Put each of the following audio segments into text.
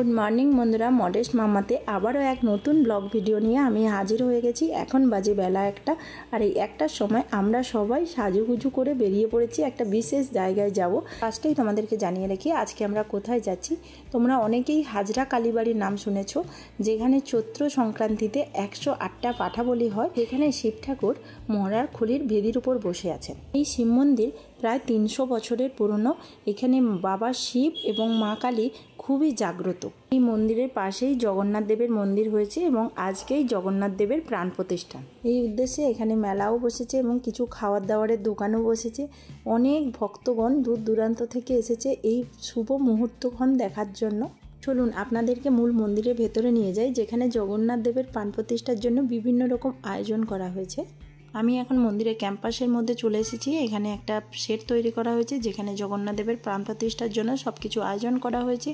Good morning बंधुरा मडेस्ट मामाते आबारो एक नतून ब्लग भिडियो निये आमी हाजिर हो गेছি। এখন বাজে বেলা একটা আর এই একটার সময় আমরা সবাই সাজুগুজু করে বেরিয়ে পড়েছি একটা বিশেষ জায়গায় যাব। ফার্স্টেই তোমাদেরকে জানিয়ে রাখি আজকে আমরা কোথায় যাচ্ছি। তোমরা অনেকেই হাজরা কালীবাড়ির নাম শুনেছো, যেখানে চৈত্র সংক্রান্তিতে 108টা পাঠা বলি হয়। এখানে শিব ঠাকুর মরার খুলির ভেদির উপর বসে আছেন। এই শিব মন্দির প্রায় 300 বছরের পুরনো। এখানে বাবা শিব এবং মা কালী খুবই জাগ্রত। এই মন্দিরের পাশেই জগন্নাথ দেবের মন্দির হয়েছে এবং আজকেই জগন্নাথ দেবের প্রাণ প্রতিষ্ঠা। এই উদ্দেশ্যে এখানে মেলাও বসেছে এবং কিছু খাওয়ার দাওয়ারের দোকানও বসেছে। অনেক ভক্তগণ দূর দূরান্ত থেকে এসেছে এই শুভ মুহূর্তক্ষণ দেখার জন্য। চলুন আপনাদেরকে মূল মন্দিরের ভেতরে নিয়ে যাই, যেখানে জগন্নাথ দেবের প্রাণ প্রতিষ্ঠার জন্য বিভিন্ন রকম আয়োজন করা হয়েছে। আমি এখন মন্দিরের ক্যাম্পাসের মধ্যে চলে এসেছি। এখানে একটা সেট তৈরি করা হয়েছে, যেখানে জগন্নাথ দেবের প্রাণ প্রতিষ্ঠার জন্য সব কিছু আয়োজন করা হয়েছে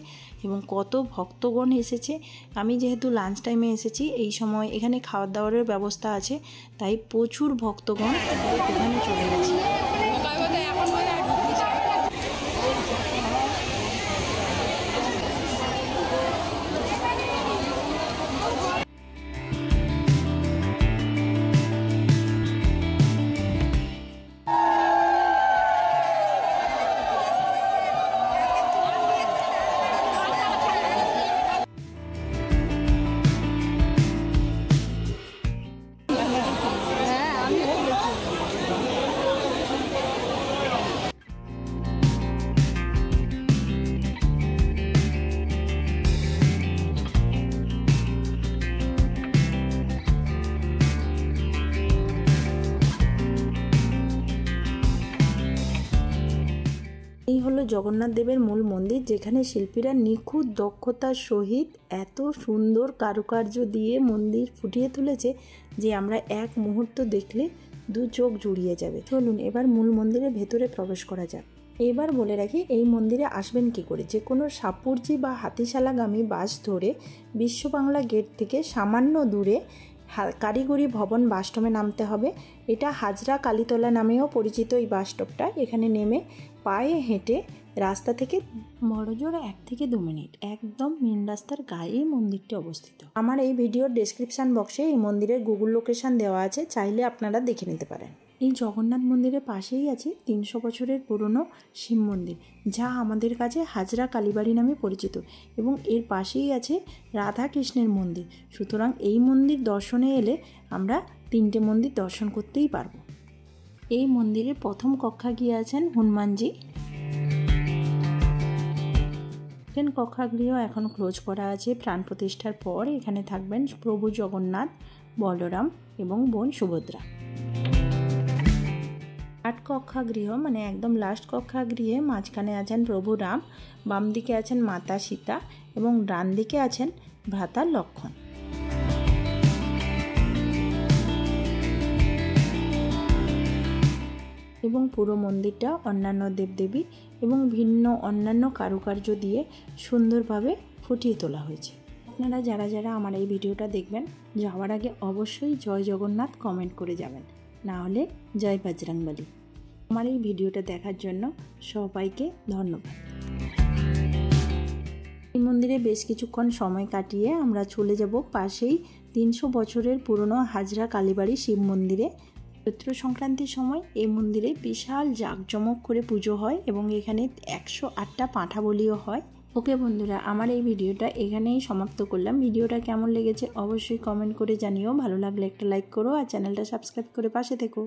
এবং কত ভক্তগণ এসেছে। আমি যেহেতু লাঞ্চ টাইমে এসেছি, এই সময় এখানে খাওয়ার দাওয়ারের ব্যবস্থা আছে, তাই প্রচুর ভক্তগণ এখানে চলে গেছে। এই হলো জগন্নাথ দেবের মূল মন্দির, যেখানে শিল্পীরা নিখুঁত দক্ষতার সহিত এত সুন্দর কারুকার্য দিয়ে মন্দির ফুটিয়ে তুলেছে যে আমরা এক মুহূর্ত দেখলে দু চোখ জুড়িয়ে যাবে। চলুন এবার মূল মন্দিরের ভেতরে প্রবেশ করা যাক। এবার বলে রাখি এই মন্দিরে আসবেন কি করে। যে কোনো সাপুরজি বা হাতিশালাগামী বাস ধরে বিশ্ব বাংলা গেট থেকে সামান্য দূরে কারিগরি ভবন বাস স্টপে নামতে হবে। এটা হাজরা কালীতলা নামেও পরিচিত এই বাস স্টপটা। এখানে নেমে পায়ে হেঁটে রাস্তা থেকে বড়জোর 1 থেকে 2 মিনিট একদম মেন রাস্তার গায়েই মন্দিরটি অবস্থিত। আমার এই ভিডিওর ডেসক্রিপশান বক্সে এই মন্দিরের গুগল লোকেশান দেওয়া আছে, চাইলে আপনারা দেখে নিতে পারেন। এই জগন্নাথ মন্দিরের পাশেই আছে 300 বছরের পুরনো শিব মন্দির, যা আমাদের কাছে হাজরা কালীবাড়ি নামে পরিচিত, এবং এর পাশেই আছে রাধা কৃষ্ণের মন্দির। সুতরাং এই মন্দির দর্শনে এলে আমরা 3টে মন্দির দর্শন করতেই পারব। এই মন্দিরের প্রথম কক্ষাগৃহে আছেন হনুমানজি। সেকেন্ড কক্ষাগৃহ এখন ক্লোজ করা আছে প্রাণ প্রতিষ্ঠার পর। এখানে থাকবেন প্রভু জগন্নাথ, বলরাম এবং বোন সুভদ্রা। থার্ড কক্ষাগৃহ মানে একদম লাস্ট কক্ষাগৃহে মাঝখানে আছেন প্রভু রাম, বাম দিকে আছেন মাতা সীতা এবং ডান দিকে আছেন ভ্রাতা লক্ষ্মণ। এবং পুরো মন্দিরটা অন্যান্য দেবদেবী এবং ভিন্ন অন্যান্য কারুকার্য দিয়ে সুন্দরভাবে ফুটিয়ে তোলা হয়েছে। আপনারা যারা যারা আমার এই ভিডিওটা দেখবেন, যাওয়ার আগে অবশ্যই জয় জগন্নাথ কমেন্ট করে যাবেন, না হলে জয় বজরংবলী। আমার এই ভিডিওটা দেখার জন্য সবাইকে ধন্যবাদ। এই মন্দিরে বেশ কিছুক্ষণ সময় কাটিয়ে আমরা চলে যাব পাশেই 300 বছরের পুরনো হাজরা কালীবাড়ি শিব মন্দিরে। চৈত্র সংক্রান্তির সময় এই মন্দিরে বিশাল জাঁকজমক করে পুজো হয় এবং এখানে 108টা পাঁঠা বলিও হয়। ওকে বন্ধুরা, আমার এই ভিডিওটা এখানেই সমাপ্ত করলাম। ভিডিওটা কেমন লেগেছে অবশ্যই কমেন্ট করে জানিও। ভালো লাগলে একটা লাইক করো আর চ্যানেলটা সাবস্ক্রাইব করে পাশে থেকো।